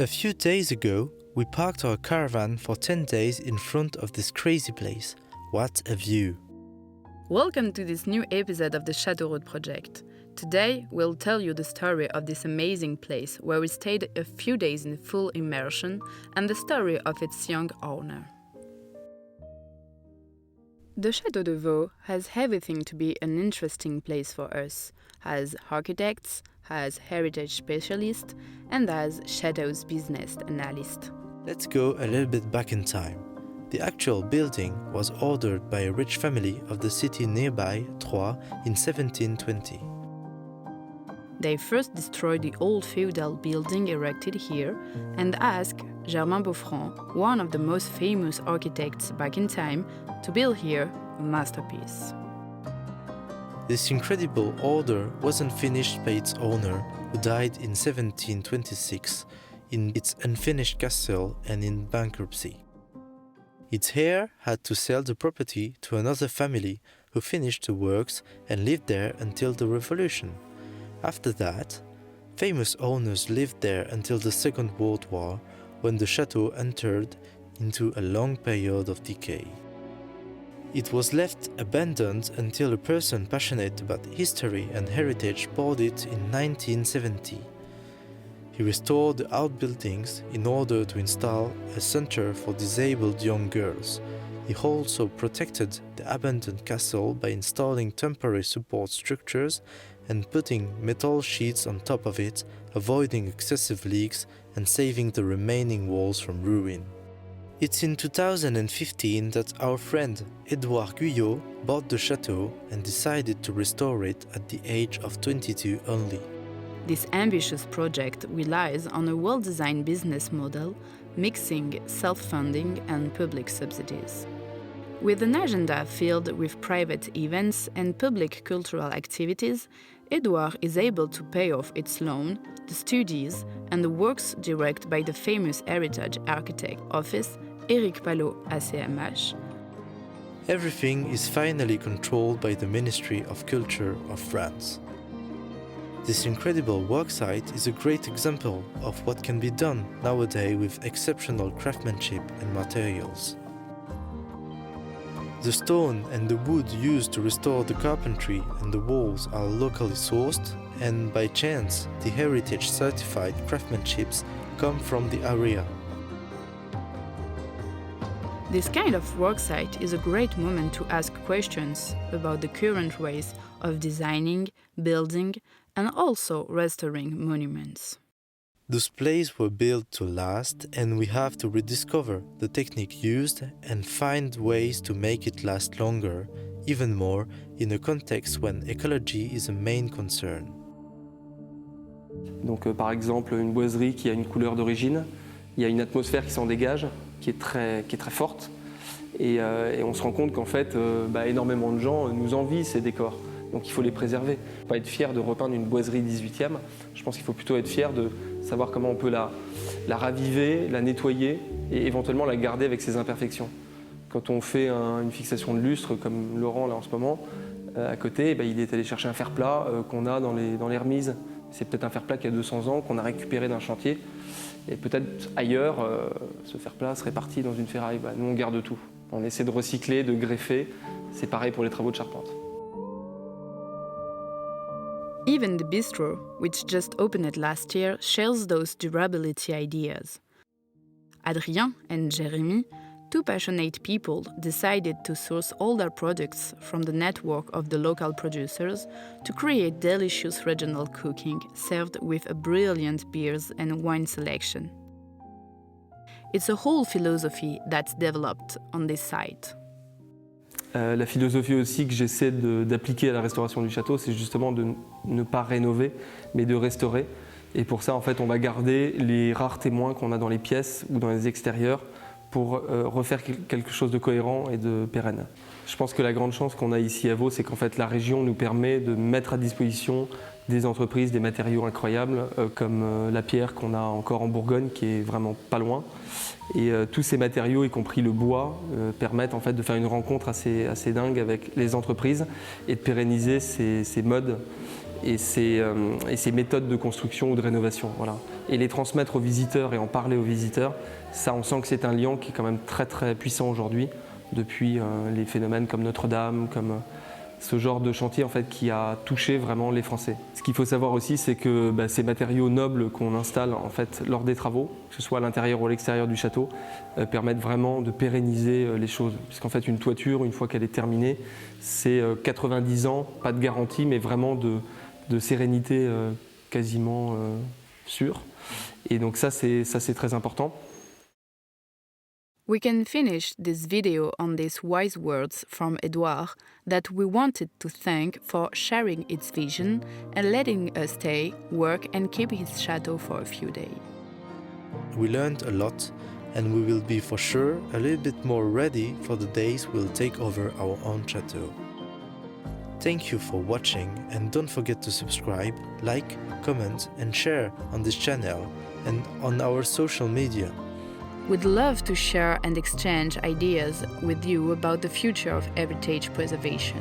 A few days ago, we parked our caravan for 10 days in front of this crazy place. What a view! Welcome to this new episode of the Château Road project. Today, we'll tell you the story of this amazing place where we stayed a few days in full immersion and the story of its young owner. The Château de Vaux has everything to be an interesting place for us, as architects, as heritage specialists, and as chateau's business analyst. Let's go a little bit back in time. The actual building was ordered by a rich family of the city nearby, Troyes, in 1720. They first destroyed the old feudal building erected here and asked Germain Beaufrand, one of the most famous architects back in time, to build here a masterpiece. This incredible order wasn't finished by its owner, who died in 1726 in its unfinished castle and in bankruptcy. Its heir had to sell the property to another family who finished the works and lived there until the Revolution. After that, famous owners lived there until the Second World War, when the chateau entered into a long period of decay. It was left abandoned until a person passionate about history and heritage bought it in 1970. He restored the outbuildings in order to install a center for disabled young girls. He also protected the abandoned castle by installing temporary support structures and putting metal sheets on top of it, avoiding excessive leaks and saving the remaining walls from ruin. It's in 2015 that our friend Edouard Guyot bought the chateau and decided to restore it at the age of 22 only. This ambitious project relies on a well-designed business model, mixing self-funding and public subsidies. With an agenda filled with private events and public cultural activities, Edouard is able to pay off its loan, the studies, and the works directed by the famous heritage architect office Éric Palot ACMH. Everything is finally controlled by the Ministry of Culture of France. This incredible worksite is a great example of what can be done nowadays with exceptional craftsmanship and materials. The stone and the wood used to restore the carpentry and the walls are locally sourced, and by chance, the heritage certified craftsmanships come from the area. This kind of worksite is a great moment to ask questions about the current ways of designing, building, and also restoring monuments. Those places were built to last, and we have to rediscover the technique used and find ways to make it last longer, even more in a context when ecology is a main concern. Donc par exemple, une boiserie qui a une couleur d'origine, il y a une atmosphère qui s'en dégage, qui est très forte, et on se rend compte qu'en fait, énormément de gens nous envient ces décors. Donc il faut les préserver. Il ne faut pas être fier de repeindre une boiserie 18e, je pense qu'il faut plutôt être fier de savoir comment on peut la raviver, la nettoyer et éventuellement la garder avec ses imperfections. Quand on fait une fixation de lustre, comme Laurent là en ce moment, à côté, il est allé chercher un fer plat qu'on a dans les remises. C'est peut-être un fer plat qui a 200 ans, qu'on a récupéré d'un chantier. Et peut-être ailleurs, ce fer plat serait parti dans une ferraille. Nous on garde tout. On essaie de recycler, de greffer. C'est pareil pour les travaux de charpente. Even the bistro, which just opened last year, shares those durability ideas. Adrien and Jérémy, two passionate people, decided to source all their products from the network of the local producers to create delicious regional cooking served with a brilliant beers and wine selection. It's a whole philosophy that's developed on this site. La philosophie aussi que j'essaie d'appliquer à la restauration du château, c'est justement de ne pas rénover, mais de restaurer. Et pour ça, en fait, on va garder les rares témoins qu'on a dans les pièces ou dans les extérieurs pour refaire quelque chose de cohérent et de pérenne. Je pense que la grande chance qu'on a ici à Vaux, c'est qu'en fait, la région nous permet de mettre à disposition des entreprises, des matériaux incroyables, comme la pierre qu'on a encore en Bourgogne, qui est vraiment pas loin. Et tous ces matériaux, y compris le bois, permettent en fait de faire une rencontre assez dingue avec les entreprises et de pérenniser ces modes et ses méthodes de construction ou de rénovation. Voilà. Et les transmettre aux visiteurs et en parler aux visiteurs, ça on sent que c'est un lien qui est quand même très très puissant aujourd'hui, depuis les phénomènes comme Notre-Dame, comme ce genre de chantier en fait, qui a touché vraiment les Français. Ce qu'il faut savoir aussi, c'est que ces matériaux nobles qu'on installe en fait, lors des travaux, que ce soit à l'intérieur ou à l'extérieur du château, permettent vraiment de pérenniser les choses. Puisqu'en fait, une toiture, une fois qu'elle est terminée, c'est 90 ans, pas de garantie, mais vraiment de sérénité quasiment sûre. Et donc ça, c'est très important. We can finish this video on these wise words from Edouard that we wanted to thank for sharing its vision and letting us stay, work and keep his chateau for a few days. We learned a lot, and we will be for sure a little bit more ready for the days we'll take over our own chateau. Thank you for watching, and don't forget to subscribe, like, comment and share on this channel and on our social media. We'd love to share and exchange ideas with you about the future of heritage preservation.